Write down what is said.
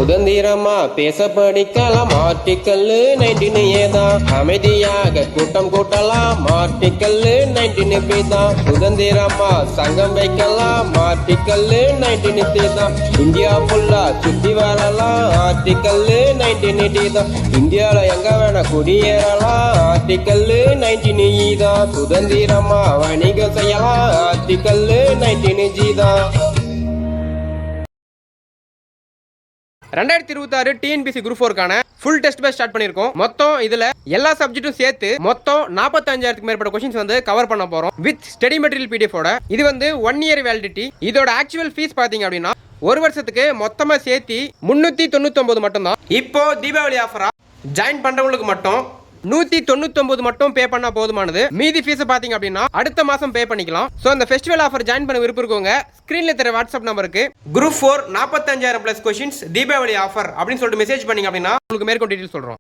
சுதந்திரமா பேச படிக்கலாம் ஆர்டிக்கல் 19 ஏதான். அமைதியாக கூட்டம் கூட்டலாம் ஆர்டிக்கல் 19 பேதான். சுதந்திரமா சங்கம் வைக்கலாம் ஆர்டிக்கல் 19 தான். இந்தியா ஃபுல்லா சுத்தி வரலாம் ஆர்டிக்கல் 19 தான். இந்தியால எங்க வேணா குடியேறலாம் ஆர்டிக்கல் 19 தான். சுதந்திரமா வணிகம் செய்யலாம் ஆர்டிக்கல் 19 தான். 2026 டிஎன்பிசி குரூப் 4க்கான ஃபுல் டெஸ்ட் பேட்ச் ஸ்டார்ட் பண்ணிருக்கோம். மொத்தம் இதுல எல்லா சப்ஜெக்ட்டும் சேர்த்து மொத்தம் 45,000க்கு மேற்பட்ட क्वेश्चंस வந்து கவர் பண்ண போறோம் வித் ஸ்டடி மெட்டீரியல் PDF ஓட. இது வந்து 1 இயர் வேலிடிட்டி. இதோட ஆக்சுவல் ஃபீஸ் பாத்தீங்க அப்படின்னா ஒரு வருஷத்துக்கு மொத்தமா சேர்த்து 399 மட்டும் தான். இப்போ தீபாவளி ஆஃபரா ஜாயின் பண்றவங்களுக்கு மட்டும் 199 மட்டும் பே பண்ணா போதுமானது. மீதி ஃபீஸ் பாத்தீங்க அப்படின்னா அடுத்த மாசம் பே பண்ணிக்கலாம். சோ அந்த ஃபெஸ்டிவல் ஆஃபர் ஜாயின் பண்ண விருப்பம் இருக்கவங்க ஸ்கிரீன்ல தெரிய வாட்ஸ்அப் நம்பருக்கு group 4 45,000 plus questions Deepavali offer அப்படின்னு சொல்லிட்டு மெசேஜ் பண்ணீங்க அப்படின்னா உங்களுக்கு மேற்கொண்டு டீடைல்ஸ் சொல்றோம்.